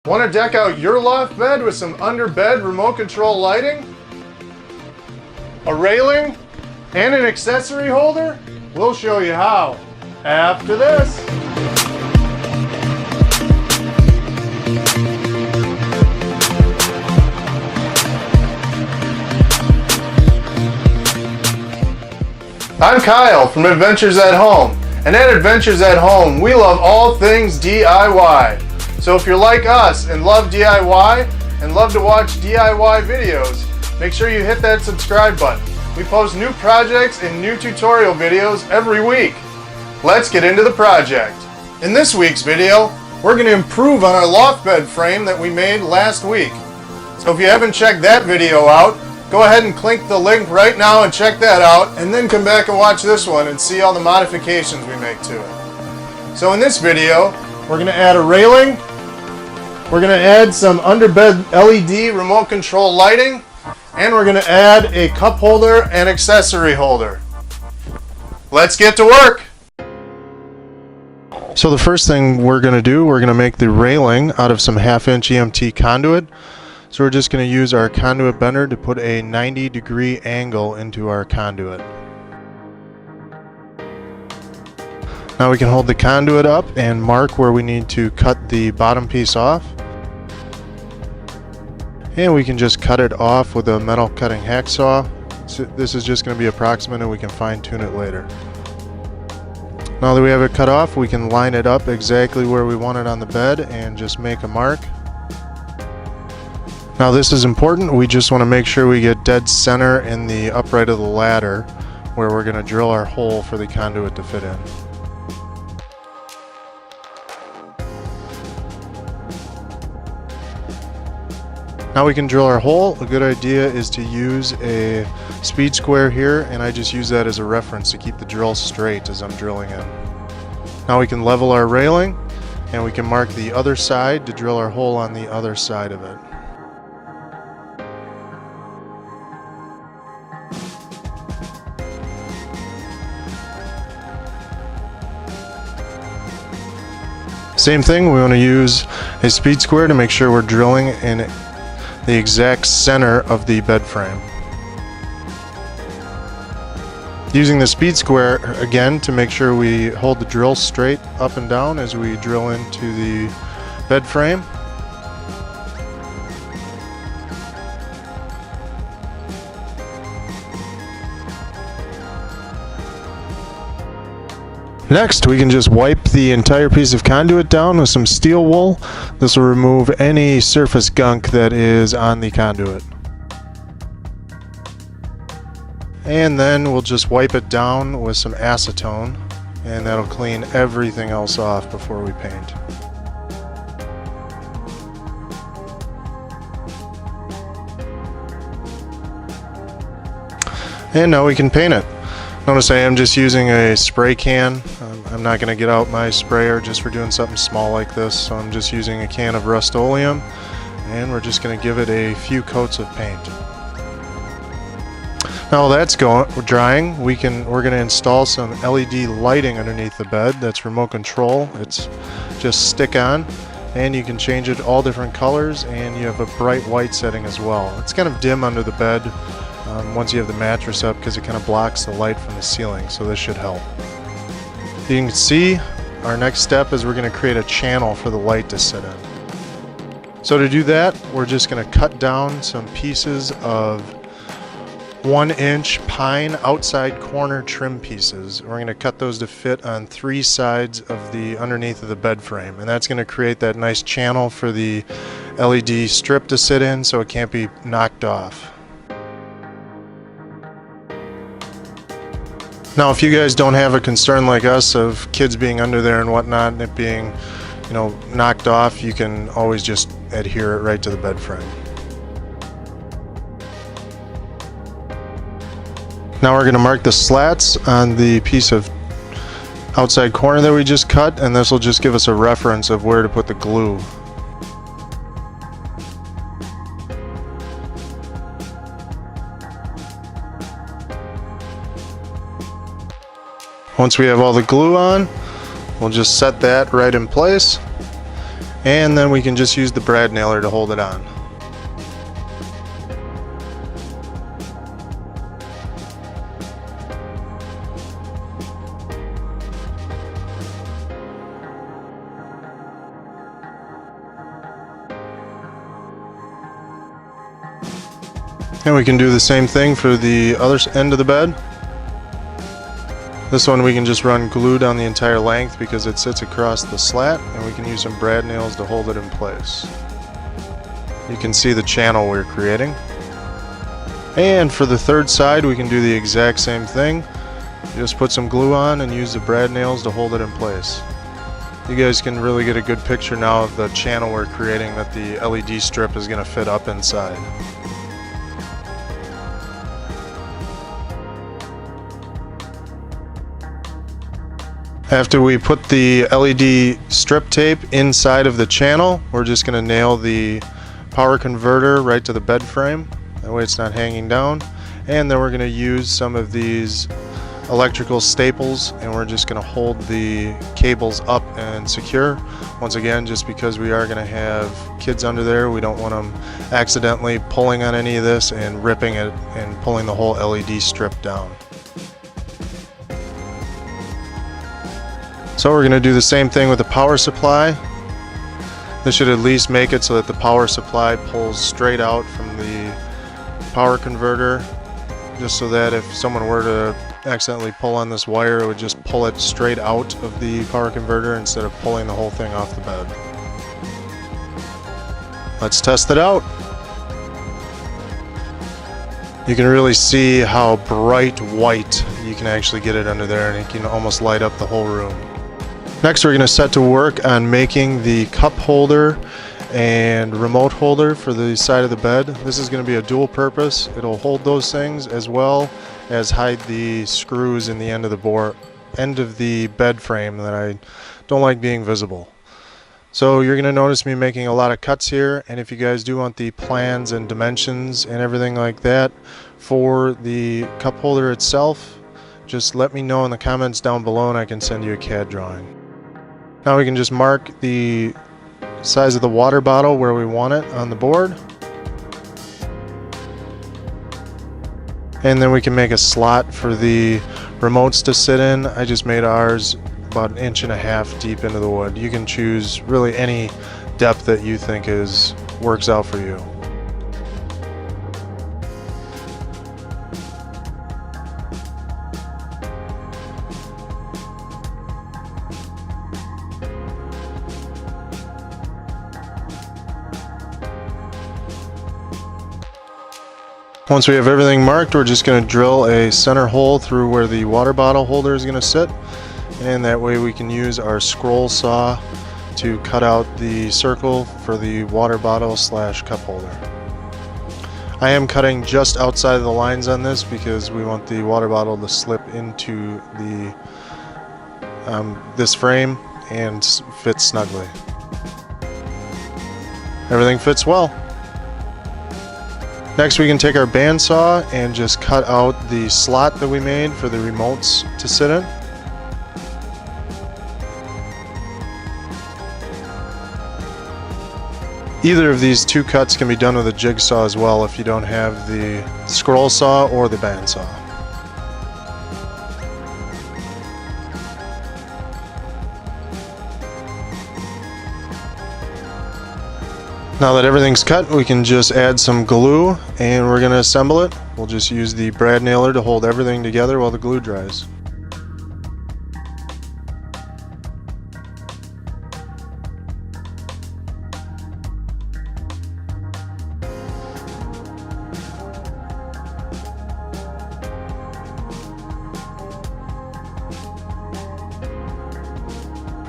Want to deck out your loft bed with some under-bed remote control lighting, a railing, and an accessory holder? We'll show you how after this. I'm Kyle from Adventures at Home, and at Adventures at Home, we love all things DIY. So if you're like us and love DIY and love to watch DIY videos, make sure you hit that subscribe button. We post new projects and new tutorial videos every week. Let's get into the project. In this week's video, we're going to improve on our loft bed frame that we made last week. So if you haven't checked that video out, go ahead and click the link right now and check that out, and then come back and watch this one and see all the modifications we make to it. So in this video, we're going to add a railing, we're going to add some underbed LED remote control lighting, and we're going to add a cup holder and accessory holder. Let's get to work! So the first thing we're going to do, we're going to make the railing out of some 1/2-inch EMT conduit. So we're just going to use our conduit bender to put a 90-degree angle into our conduit. Now we can hold the conduit up and mark where we need to cut the bottom piece off. And we can just cut it off with a metal cutting hacksaw. So this is just going to be approximate and we can fine tune it later. Now that we have it cut off, we can line it up exactly where we want it on the bed and just make a mark. Now this is important, we just want to make sure we get dead center in the upright of the ladder where we're going to drill our hole for the conduit to fit in. Now we can drill our hole. A good idea is to use a speed square here, and I just use that as a reference to keep the drill straight as I'm drilling in. Now we can level our railing and we can mark the other side to drill our hole on the other side of it. Same thing, we want to use a speed square to make sure we're drilling in the exact center of the bed frame. Using the speed square again to make sure we hold the drill straight up and down as we drill into the bed frame. Next, we can just wipe the entire piece of conduit down with some steel wool. This will remove any surface gunk that is on the conduit. And then we'll just wipe it down with some acetone, and that'll clean everything else off before we paint. And now we can paint it. Notice I am just using a spray can. I'm not going to get out my sprayer just for doing something small like this, so I'm just using a can of Rust-Oleum, and we're just going to give it a few coats of paint. Now while that's drying, we're going to install some LED lighting underneath the bed. That's remote control. It's just stick on, and you can change it all different colors, and you have a bright white setting as well. It's kind of dim under the bed once you have the mattress up because it kind of blocks the light from the ceiling, so this should help. You can see our next step is we're going to create a channel for the light to sit in. So to do that, we're just going to cut down some pieces of 1-inch pine outside corner trim pieces. We're going to cut those to fit on 3 sides of the underneath of the bed frame, and that's going to create that nice channel for the LED strip to sit in so it can't be knocked off. Now if you guys don't have a concern like us of kids being under there and whatnot and it being, knocked off, you can always just adhere it right to the bed frame. Now we're going to mark the slats on the piece of outside corner that we just cut, and this will just give us a reference of where to put the glue. Once we have all the glue on, we'll just set that right in place. And then we can just use the brad nailer to hold it on. And we can do the same thing for the other end of the bed. This one we can just run glue down the entire length because it sits across the slat, and we can use some brad nails to hold it in place. You can see the channel we're creating. And for the third side we can do the exact same thing. Just put some glue on and use the brad nails to hold it in place. You guys can really get a good picture now of the channel we're creating that the LED strip is going to fit up inside. After we put the LED strip tape inside of the channel, we're just going to nail the power converter right to the bed frame. That way it's not hanging down. And then we're going to use some of these electrical staples, and we're just going to hold the cables up and secure. Once again, just because we are going to have kids under there, we don't want them accidentally pulling on any of this and ripping it and pulling the whole LED strip down. So we're going to do the same thing with the power supply. This should at least make it so that the power supply pulls straight out from the power converter, just so that if someone were to accidentally pull on this wire, it would just pull it straight out of the power converter instead of pulling the whole thing off the bed. Let's test it out. You can really see how bright white you can actually get it under there, and it can almost light up the whole room. Next, we're going to set to work on making the cup holder and remote holder for the side of the bed. This is going to be a dual purpose. It'll hold those things as well as hide the screws in the end of the bed frame that I don't like being visible. So you're going to notice me making a lot of cuts here, and if you guys do want the plans and dimensions and everything like that for the cup holder itself, just let me know in the comments down below and I can send you a CAD drawing. Now we can just mark the size of the water bottle where we want it on the board. And then we can make a slot for the remotes to sit in. I just made ours about 1.5 inches deep into the wood. You can choose really any depth that you think works out for you. Once we have everything marked, we're just going to drill a center hole through where the water bottle holder is going to sit, and that way we can use our scroll saw to cut out the circle for the water bottle / cup holder. I am cutting just outside of the lines on this because we want the water bottle to slip into the this frame and fit snugly. Everything fits well. Next, we can take our bandsaw and just cut out the slot that we made for the remotes to sit in. Either of these two cuts can be done with a jigsaw as well if you don't have the scroll saw or the bandsaw. Now that everything's cut, we can just add some glue and we're going to assemble it. We'll just use the brad nailer to hold everything together while the glue dries.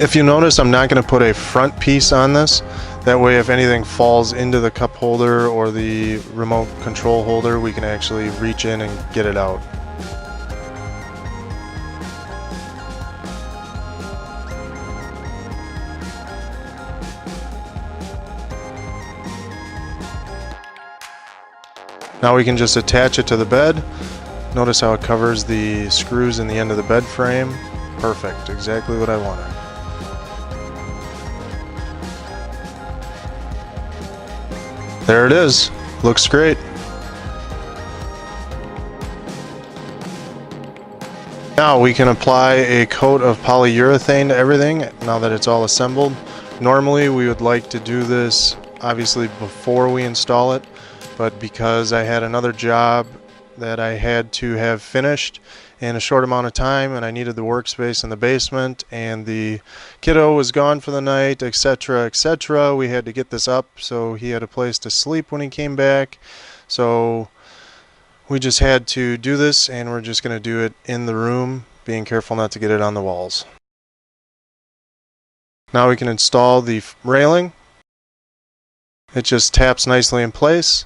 If you notice, I'm not going to put a front piece on this. That way if anything falls into the cup holder or the remote control holder, we can actually reach in and get it out. Now we can just attach it to the bed. Notice how it covers the screws in the end of the bed frame. Perfect, exactly what I wanted. There it is. Looks great. Now we can apply a coat of polyurethane to everything now that it's all assembled. Normally we would like to do this obviously before we install it, but because I had another job that I had to have finished in a short amount of time and I needed the workspace in the basement and the kiddo was gone for the night, etc., etc., we had to get this up so he had a place to sleep when he came back. So we just had to do this, and we're just going to do it in the room, being careful not to get it on the walls. Now we can install the railing. It just taps nicely in place.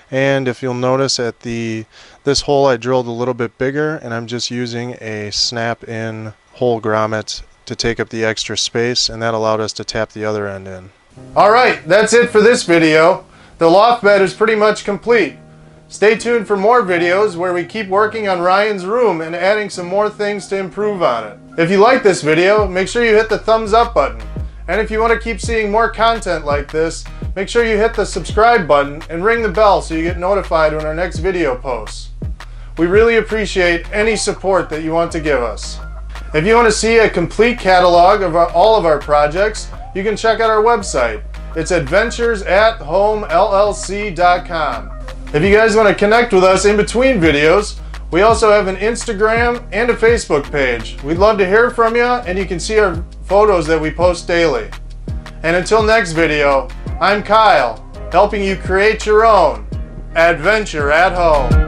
And if you'll notice at this hole I drilled a little bit bigger, and I'm just using a snap-in hole grommet to take up the extra space, and that allowed us to tap the other end in. Alright, that's it for this video. The loft bed is pretty much complete. Stay tuned for more videos where we keep working on Ryan's room and adding some more things to improve on it. If you like this video, make sure you hit the thumbs up button. And if you want to keep seeing more content like this, make sure you hit the subscribe button and ring the bell so you get notified when our next video posts. We really appreciate any support that you want to give us. If you want to see a complete catalog of all of our projects, you can check out our website. It's adventuresatHomeLLC.com. If you guys want to connect with us in between videos, we also have an Instagram and a Facebook page. We'd love to hear from you, and you can see our photos that we post daily. And until next video, I'm Kyle, helping you create your own adventure at home.